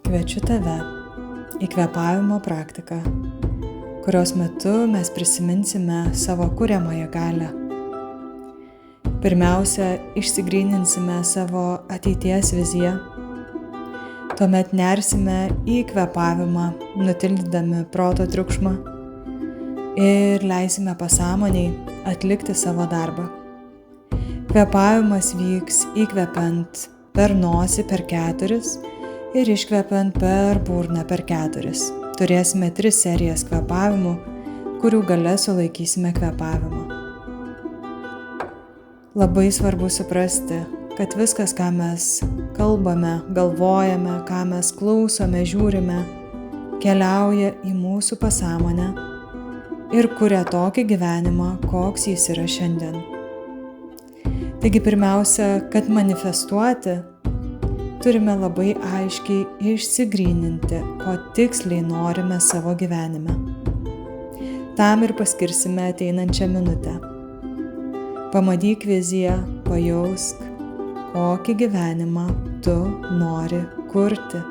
Kviečiu tave į kvėpavimo praktiką, kurios metu mes prisiminsime savo kuriamąją galią. Pirmiausia, išsigryninsime savo ateities viziją. Tuomet nersime į kvėpavimą, nutildydami proto triukšmą ir leisime pasąmoniai atlikti savo darbą. Kvėpavimas vyks įkvepiant per nosį per 4 ir iškvepiant per burną per 4. Turėsime 3 serijas kvėpavimų, kurių gale sulaikysime kvėpavimą. Labai svarbu suprasti, kad viskas, ką mes kalbame, galvojame, ką mes klausome, žiūrime, keliauja į mūsų pasąmonę ir kuria tokį gyvenimą, koks jis yra šiandien. Taigi pirmiausia, kad manifestuoti, turime labai aiškiai išsigryninti, ko tiksliai norime savo gyvenime. Tam ir paskirsime ateinančią minutę. Pamatyk viziją, pajausk, kokį gyvenimą tu nori kurti.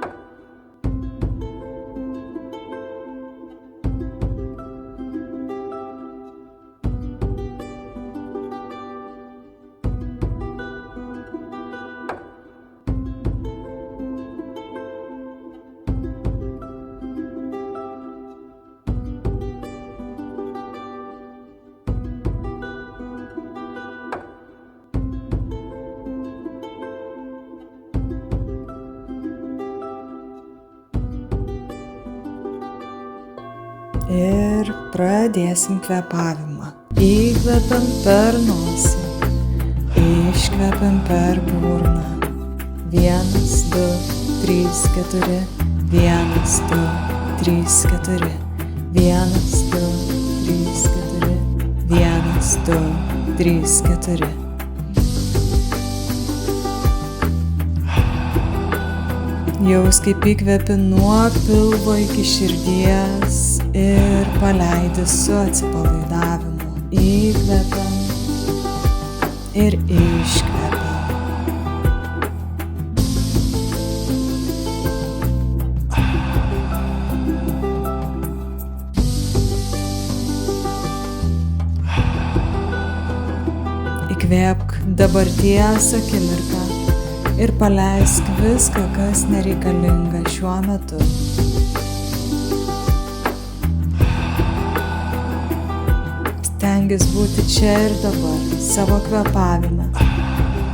Ir pradėsim kvėpavimą. Įkvepiam per nosį, iškvepiam per burną. 1, 2, 3, 4. 1, 2, 3, 4. 1, 2, 3, 4. 1, 2, 3, 4. Jaus, kaip įkvepi nuo pilvo iki širdies ir paleidi su atsipalaidavimu. Įkvepiam ir iškvepiam. Įkvėpk dabarties akimirką ir paleisk viską, kas nereikalinga šiuo metu. Stengis būti čia ir dabar, savo kvėpavime,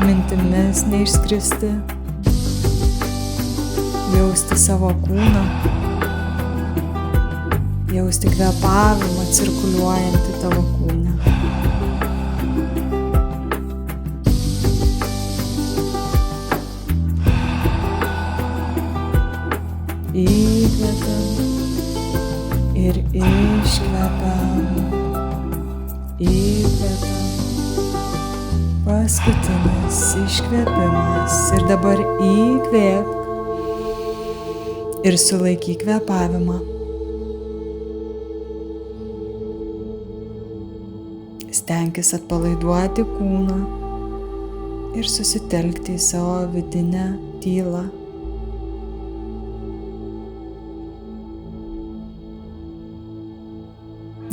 mintimis neišskristi, jausti savo kūną, jausti kvėpavimą cirkuliuojantį tavo kūną. Įkvepiam ir iškvepiam. Įkvepiam. Paskutinis iškvėpimas. Ir dabar įkvėpk ir sulaikyk kvėpavimą. Stenkis atpalaiduoti kūną ir susitelkti į savo vidinę tylą.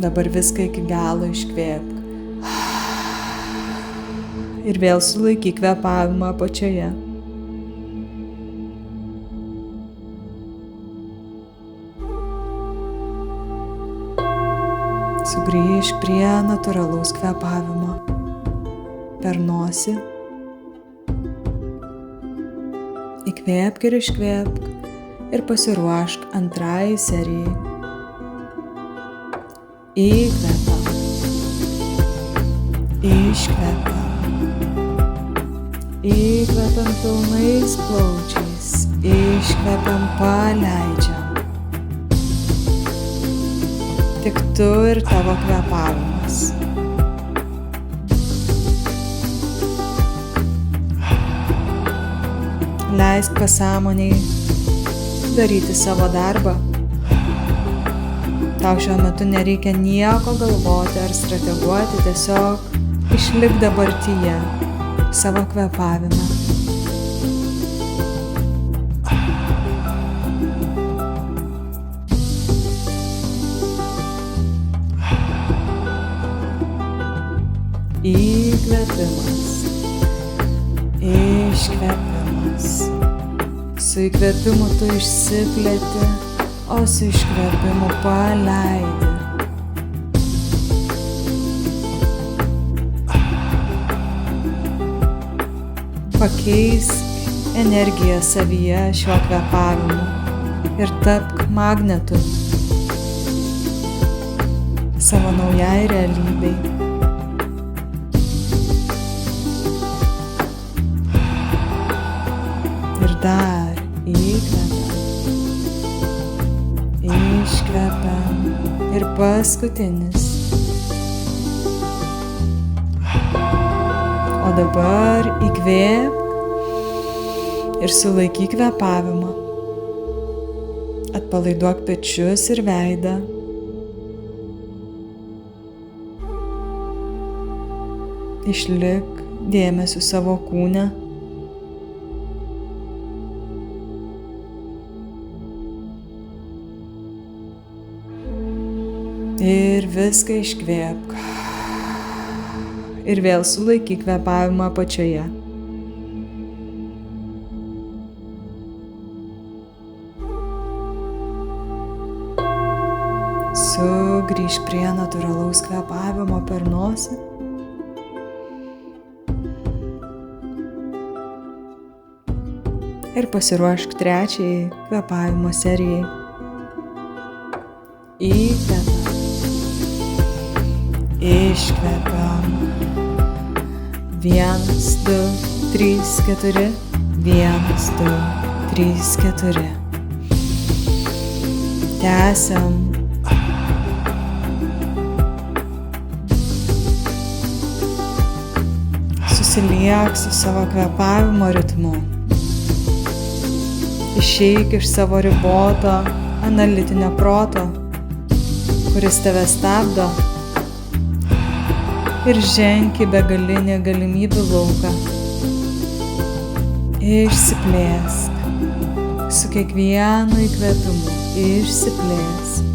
Dabar viską iki galo iškvėpk. Ir vėl sulaikyk kvėpavimą apačioje. Sugrįžk prie natūralaus kvėpavimo. Per nosį. Įkvėpk ir iškvėpk ir pasiruošk antrai serijai. Įkvepiam, iškvepiam, įkvepiam pilnais plaučiais, iškvepiam, paleidžiam. Tik tu ir tavo kvėpavimas. Leisk pasąmoniai daryti savo darbą. Tau šiuo metu nereikia nieko galvoti ar strateguoti, tiesiog išlik dabartyje, savo kvėpavime. Įkvėpimas. Iškvėpimas. Su įkvėpimu tu išsiplėti, o su iškvėpimu paleidi. Pakeisk energiją savyje šiuo kvėpavimu ir tapk magnetu savo naujai realybei. Ir dar įkvepiam, iškvepiam ir paskutinis. O dabar įkvėpk ir sulaikyk kvėpavimą. Atpalaiduok pečius ir veidą. Išlik dėmesiu savo kūne. Ir viską iškvėpk. Ir vėl sulaikyk kvėpavimą apačioje. Sugrįžk prie natūralaus kvėpavimo per nosį. Ir pasiruošk trečiai kvėpavimo serijai. Įkvepiam. Iškvepiam. 1, 2, 3, 4. 1, 2, 3, 4. Tęsiam. Susiliek su savo kvėpavimo ritmu. Išeik iš savo riboto analitinio proto, kuris tave stabdo, ir ženk į begalinį galimybių lauką. Išsiplėsk. Su kiekvienu įkvėpimu išsiplėsk.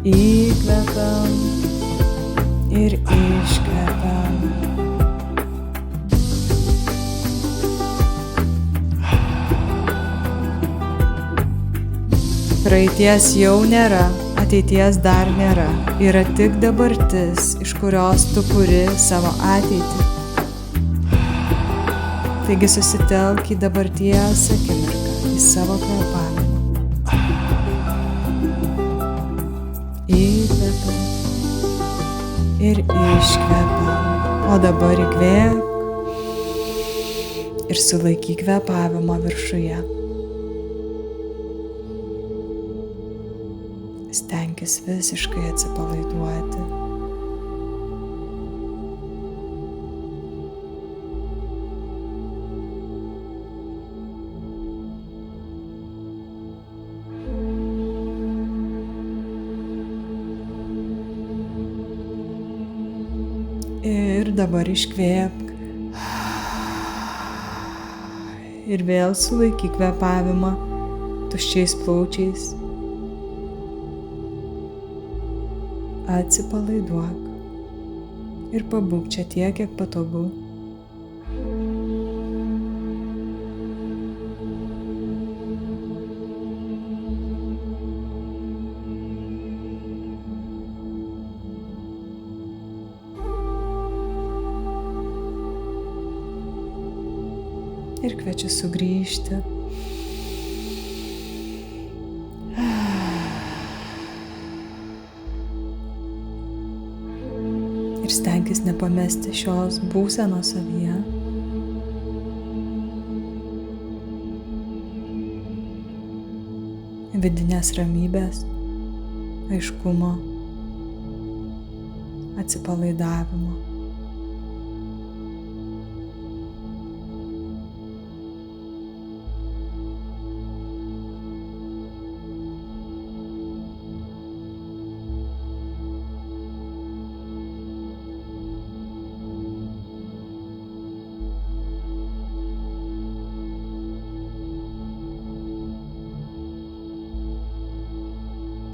Įkvepiam ir iškvepiam. Praeities jau nėra, ateities dar nėra. Yra tik dabartis, iš kurios tu kuri savo ateitį. Taigi susitelk į dabarties akimirką, į savo kvėpavimą. Įkvepiam ir iškvepiam. O dabar įkvėpk ir sulaikyk kvėpavimą viršuje. Stenkis visiškai atsipalaiduoti. Ir dabar iškvėpk. Ir vėl sulaikyk kvėpavimą tuščiais plaučiais. Atsipalaiduok ir pabūk čia tiek, kiek patogu. Ir kviečiu sugrįžti. Ir stenkis nepamesti šios būsenos savyje. Vidinės ramybės, aiškumo, atsipalaidavimo.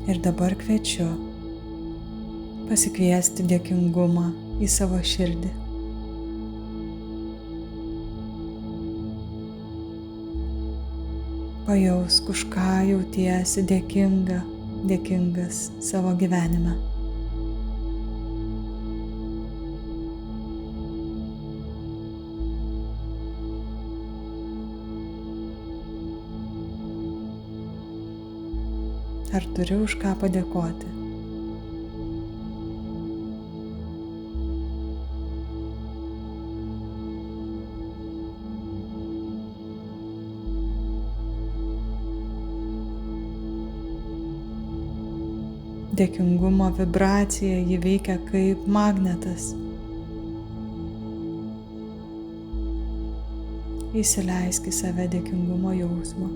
Ir dabar kviečiu pasikviesti dėkingumą į savo širdį. Pajausk, už ką jautiesi dėkingas savo gyvenime. Ar turi už ką padėkoti? Dėkingumo vibracija, ji veikia kaip magnetas. Įsileisk į save dėkingumo jausmą.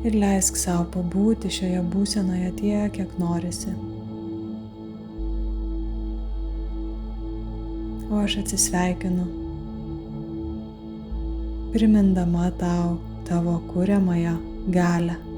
Ir leisk savo pabūti šioje būsenoje tiek, kiek norisi. O aš atsisveikinu, primindama tau tavo kuriamąją galią.